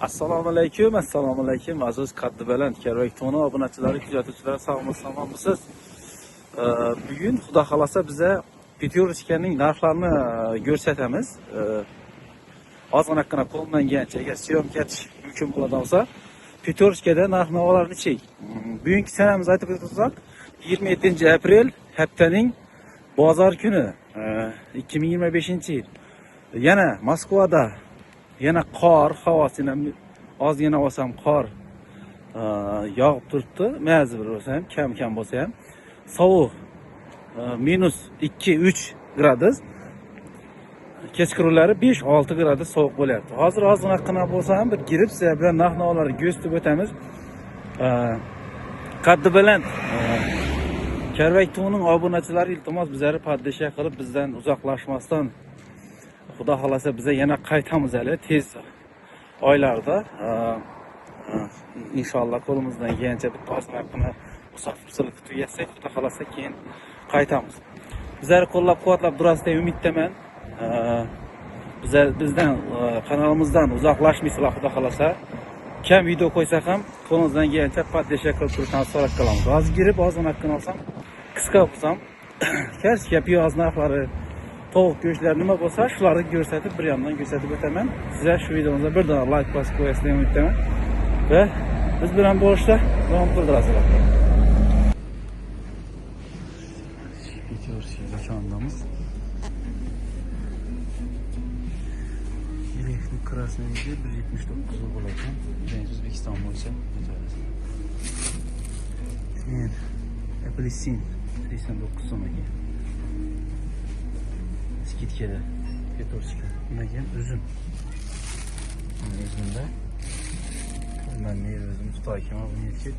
Assalomu alaykum aziz qaddi baland Kerak Toni obunachilari, kuzatuvchilari, sog'misiz? Bugun xudo xolasa biza Petyurovskaning narxlarini ko'rsatamiz. Ozgina qo'ldan kelgancha agar syomka etish mumkin bo'ladigan bo'lsa, Petyurovskada narx-navolarni chek. Bugungi sanamizni aytib o'tsak, 27-aprel haftaning bozor kuni 2025-yil. Yana Moskvada yana qor, havosini ozgina olsam qor yog'ib turibdi. Ma'zi bir bo'lsa ham, kam bo'lsa ham sovuq minus 2-3 gradus. Kechqurunlari 5-6 gradus sovuq bo'lyapti. Hozir ozgina qina bo'lsa ham bir kirib sizlar bilan narx-navolarni ko'rsatib o'tamiz. Qaddi baland Kerak Tonining obunachilari iltimos bizlarni poddesha qilib bizdan uzoqlashmasdan xudo xolasa biza yana qaytamiz hali tez oylarda. Inshaalloh qo'limizdan kelgancha bitta ozgina musofirchilik tugatsak, xudo xolasa keyin qaytamiz. Bizlarni qo'llab-quvvatlab turasiz deb umiddaman. Bizdan kanalimizdan uzoqlashmaysizlar xudo xolasa. Kam video qo'ysak ham qo'limizdan kelgancha poddesha qilib turishni so'rab qolamiz. Hozir girib ozgina olsam, qisqa bo'lsam, kartoshka, piyoz narxlari, tovuq go'shtlari nima bo'lsa, shularni ko'rsatib, bir yandan ko'rsatib o'taman. Sizlar shu videomizga bir dona like bosib qo'yasizlar deb umiddaman va biz bilan bo'lishda davom qildirasizlar. Petyurovskada chondamiz. Elefni krasnoyga 179 rubl ekan. O'zbekiston bo'yicha keyin apelsin 89 so'm ekan. Skitkada Petyurovska. Bundan keyin uzum. Uzumda men o'zim tutayman, buni yetib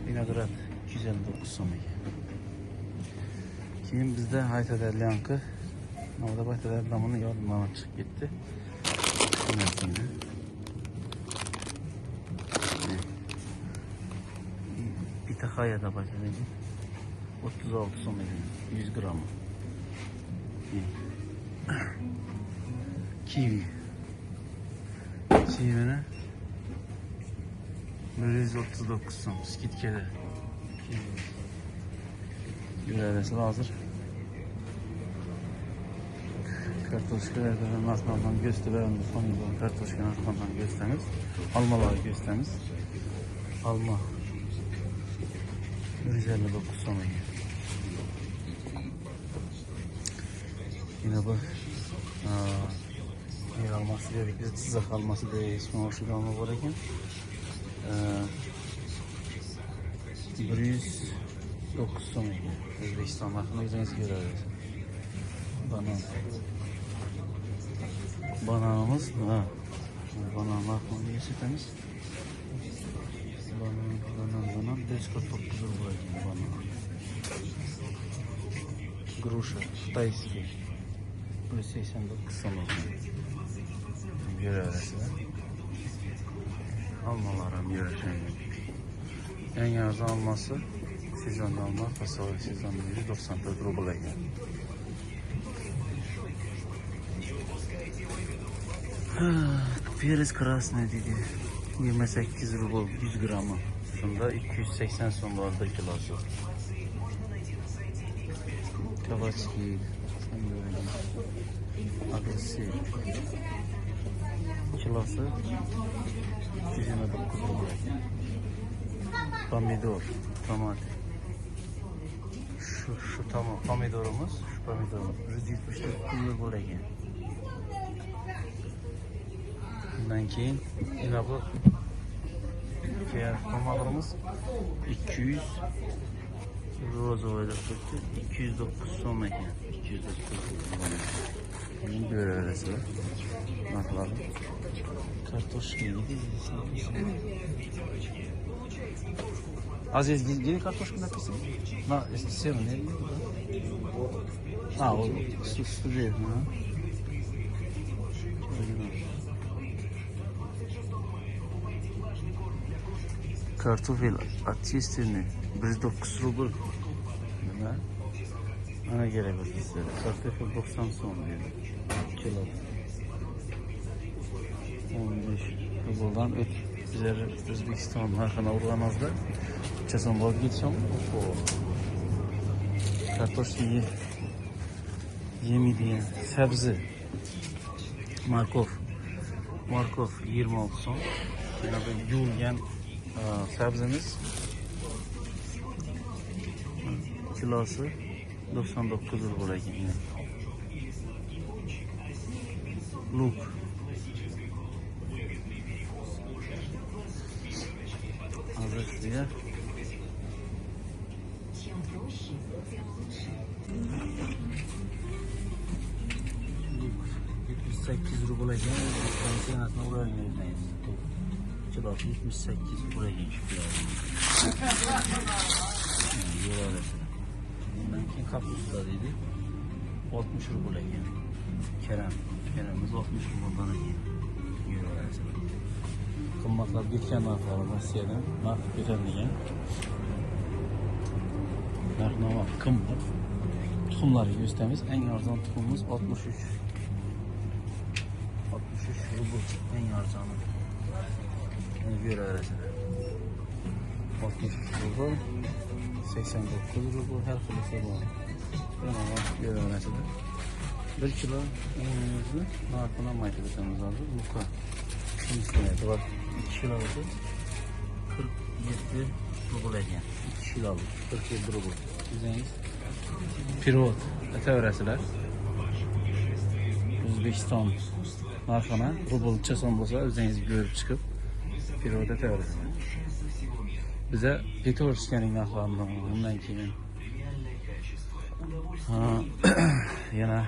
vinograd 259 so'm ekan. Keyin bizda aytadiganki, navda aytadiganlarni yodimdan chiqib ketdi. Pitahayada başlayalım. 36 so'm ekan, 100 gram. Kivi. Kivini 139 so'm. Skitkada. Görevlesi hazır. Kartoshkalardan narxlardan gösteramiz. Sonunda kartoshka narxlardan gösteramiz. Almaları gösteramiz. Alma 159 so'm. Yine bu yer alması gerekli, tuzak alması da ismi hoşu alma var ekan. 109 so'm ekan. O'zbekiston narxini o'zingiz ko'rasiz. Bananımız, banan narxini ko'rsatamiz. Banan 149 rubl ekan banan. Груша Xitoyskiy 189 so'm ekan. Ko'rasizlar. Almalar ham yarashadi. Eng arzon alması sezon alma, fasola sezon 194 rubl ekan. Перец красный dedi 28 rubl 100 gramı. Şunda 280 so'm var 1 kilosu. Kavachki, agresif. Kilosu 229 rubl. Pomidor, domates. Şu tamam pomidorumuz, şu pomidorumuz 174 rubl ekan. Bundan keyin yine bu tomatlarımız 200 rozovayda tuttu 209 so'm ekan. 209 so'm. Buni ko'rasizlar. Narxlari. Kartoshka yedi. Aziz, где картошка написано? На стену, не? А, вот студия, да. Kartoffel отечественный 109 rubl. Nima? Ana kerak sizga. Kartoffel 90 so'm dedi. Kilo. 15 Buradan bizler Özbekistan narxına uğramazda. Çeson bol gitsem. Kartoşka yemeydiğin sebze. Markov 26 son. Yine bir yulgen sebzemiz. Kilosu 99 lira buraya yine. Luk. Hazır şuraya. Luk 78 lira buraya yine. Konsiyanatına buraya yine. Kilosu 78 buraya yine çıkıyor. Bundan kim kapuslarıydı? 60 ruble yani. Kerem'imiz 60 ruble yani. Kımmatlar bir kenar var Rusya'dan. Nark verilmeyen. Nark normal kımmat. Tuxumları gösterimiz. En arzon tuxumumuz 63 ruble. En arzonu. Yani göre arasında. 63 ruble. 89 ruble her türlü var. Ama göre arasında. 1 kilo unumuzu narkına maytırısamız aldı. Luka. Şimdi senedi var. 2 kilo oldu. 47 ruble ediyen. 2 kilo aldı. 47 ruble. Güzeniz. Pirot. Ete öğresiler. Özbekistan narkına ruble çeson bolsa özeniz görüp çıkıp pirot ete öğresiler. Bize Petorski'nin narklarından bundan keyin yana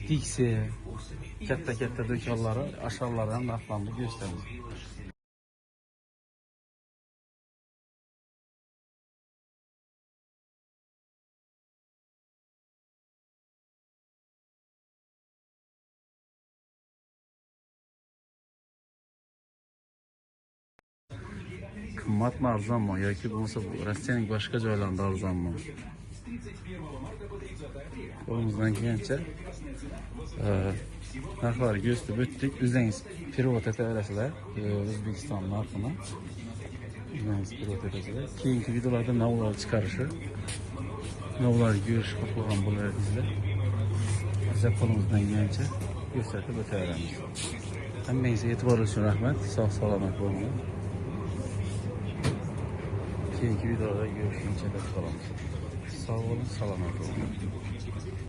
Dixi katta do'konlari aşağıları ham narxlarni gösteramiz. Qimmatmi arzonmi yoki bo'lmasa Rossiyaning boshqa joylarida arzonmi? Qo'limizdan kelgancha narxlarni gösterib o'tdik. O'zingiz pirot etaverasizlar O'zbekiston narxini. O'zingiz pirot etasizlar. Keyingi videolarda navlar chiqarishi, navlarni ko'rish xohlagan bo'larsizlar. Biz qo'limizdan kelgancha ko'rsatib o'taveramiz. Hammangizga e'tiboringiz uchun rahmat. Sog' salomat bo'linglar. Keyingi videoda görüşünce de kalalım. Sağ olun, selamet olun.